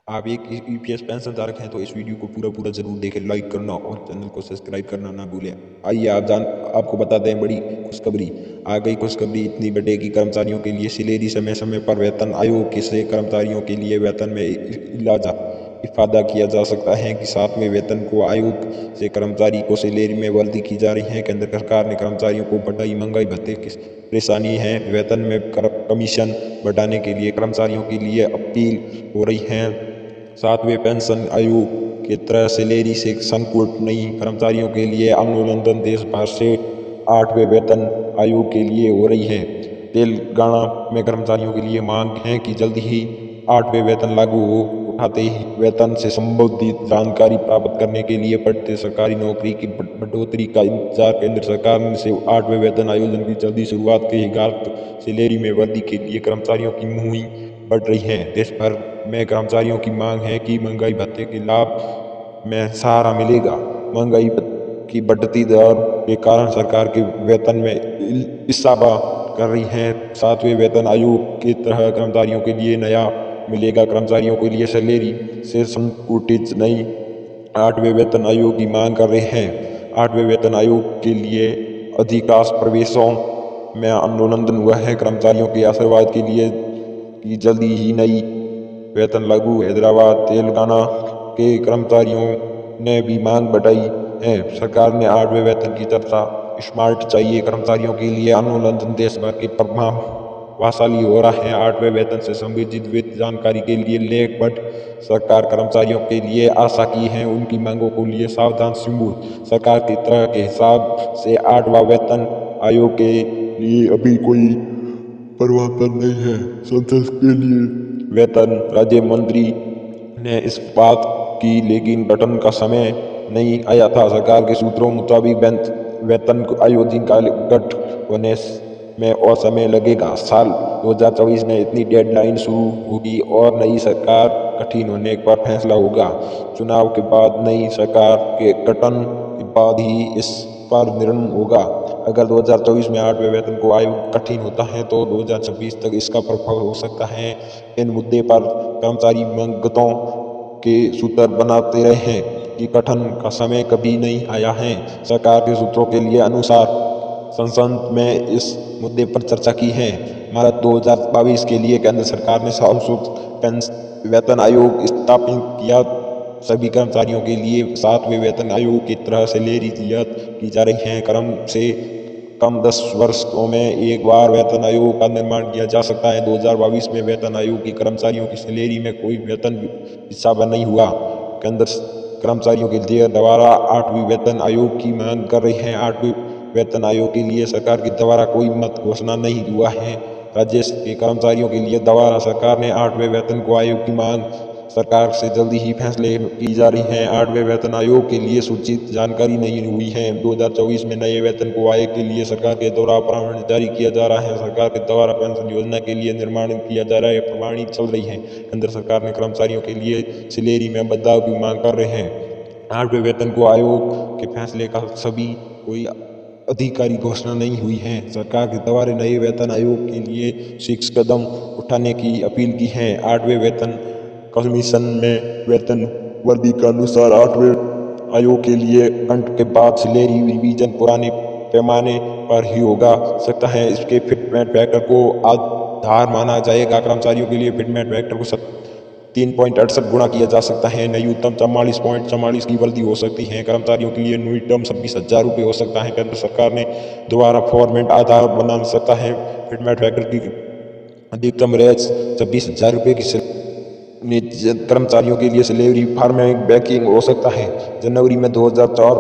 आप एक EPS pension धारक हैं तो इस वीडियो को पूरा जरूर देखें, लाइक करना और चैनल को सब्सक्राइब करना ना भूलें। आइए आपको बताते हैं बड़ी खुशखबरी। आ गई खुशखबरी इतनी बड़ी कि कर्मचारियों के लिए सैलरी समय समय पर वेतन आयोग से कर्मचारियों के लिए वेतन में इफादा किया जा सकता है कि 7वें वेतन को आयोग से कर्मचारी को सैलरी में वृद्धि की जा रही है। केंद्र सरकार ने कर्मचारियों को बढ़ाई महंगाई भत्ते की परेशानी है, वेतन में कमीशन बढ़ाने के लिए कर्मचारियों के लिए अपील हो रही है। 7वें पेंशन आयोग की तरह सैलरी से संकट नहीं, कर्मचारियों के लिए आंदोलन देश भर से 8वें वेतन आयोग के लिए हो रही है। तेलंगाना में कर्मचारियों के लिए मांग है कि जल्द ही 8वें वेतन लागू हो। उठाते ही वेतन से संबंधित जानकारी प्राप्त करने के लिए बढ़ते सरकारी नौकरी की बढ़ोतरी का इंतजार केंद्र सरकार से 8वें वेतन आयोजन की जल्दी शुरुआत की सैलरी में वृद्धि के लिए कर्मचारियों की मुहिम बढ़ रही है। देश भर में कर्मचारियों की मांग है कि महंगाई भत्ते के लाभ में सहारा मिलेगा। महंगाई की बढ़ती दर के कारण सरकार के वेतन में इजाफा कर रही है। 7वें वेतन आयोग की तरह कर्मचारियों के लिए नया मिलेगा। कर्मचारियों के लिए सैलरी से संकुचित नहीं, 8वें वेतन आयोग की मांग कर रहे हैं। 8वें वेतन आयोग के लिए अधिकांश प्रदेशों में आंदोलन हुआ है। कर्मचारियों के आशीर्वाद के लिए कि जल्दी ही नई वेतन लागू। हैदराबाद तेलंगाना के कर्मचारियों ने भी मांग बढ़ाई है। सरकार ने 8वें वेतन की चर्चा स्मार्ट चाहिए। कर्मचारियों के लिए आंदोलन देश भर के प्रभावशाली हो रहा है। 8वें वेतन से संबंधित वित्त जानकारी के लिए लेख पढ़। सरकार कर्मचारियों के लिए आशा की है, उनकी मांगों को लिए सावधान सिंबूल। सरकार की तरह के हिसाब से 8वां वेतन आयोग के लिए अभी कोई परिवर्तन नहीं है। संसद के लिए वेतन राज्य मंत्री ने इस बात की, लेकिन गठन का समय नहीं आया था। सरकार के सूत्रों मुताबिक वेतन आयोजन का गठ होने में और समय लगेगा। साल 2024 में इतनी डेडलाइन शुरू होगी और नई सरकार गठित होने पर फैसला होगा। चुनाव के बाद नई सरकार के गठन के बाद ही इस पर निर्णय होगा। अगर 2024 में 8वें वेतन को आयोग गठित होता है तो 2026 तक इसका प्रभाव हो सकता है। इन मुद्दे पर कर्मचारी मंगतों के सूत्र बनाते रहे हैं कि गठन का समय कभी नहीं आया है। सरकार के सूत्रों के लिए अनुसार संसद में इस मुद्दे पर चर्चा की है। मार्च 2022 के लिए केंद्र सरकार ने पेंशन वेतन आयोग स्थापित किया। सभी कर्मचारियों के लिए 7वें वेतन आयोग की तरह सैलरी नियत की जा रही है। कम से कम 10 वर्षों में एक बार वेतन आयोग का निर्माण किया जा सकता है। 2022 में वेतन आयोग की कर्मचारियों की सैलरी में कोई वेतन इजाफा नहीं हुआ। केंद्र कर्मचारियों के लिए दोबारा 8वें वेतन आयोग की मांग कर रही है। 8वें वेतन आयोग के लिए सरकार के द्वारा कोई मत घोषणा नहीं हुआ है। राज्य के कर्मचारियों के लिए दोबारा सरकार ने 8वें वेतन को आयोग की मांग सरकार से जल्दी ही फैसले की जा रही है। 8वें वेतन आयोग के लिए सूचित जानकारी नहीं हुई है। 2024 में नए वेतन को आयोग के लिए सरकार के द्वारा परामर्श जारी किया जा रहा है। सरकार के द्वारा पेंशन योजना के लिए निर्माण किया जा रहा है, प्रणाली चल रही है। केंद्र सरकार ने कर्मचारियों के लिए सैलरी में बदलाव की मांग कर रहे हैं। 8वें वेतन को आयोग के फैसले का सभी कोई अधिकारी घोषणा नहीं हुई है। सरकार के द्वारा नए वेतन आयोग के लिए 6 कदम उठाने की अपील की है। 8वें वेतन कमीशन में वेतन वृद्धि के अनुसार 8वें आयोग के लिए अंत के बाद सैलरी रिवीजन पुराने पैमाने पर ही होगा सकता है। इसके फिटमेंट फैक्टर को आधार माना जाएगा। कर्मचारियों के लिए फिटमेंट फैक्टर को 3.68 गुणा किया जा सकता है। न्यूनतम 44.44 की वृद्धि हो सकती है। कर्मचारियों के लिए न्यूनतम 26,000 रुपये हो सकता है। केंद्र सरकार ने दोबारा फॉर्मेट आधार बना सकता है। फिटमेंट फैक्टर की अधिकतम रेंज 26,000 रुपये की कर्मचारियों के लिए सैलरी फार्मिंग बैंकिंग हो सकता है। जनवरी में 2004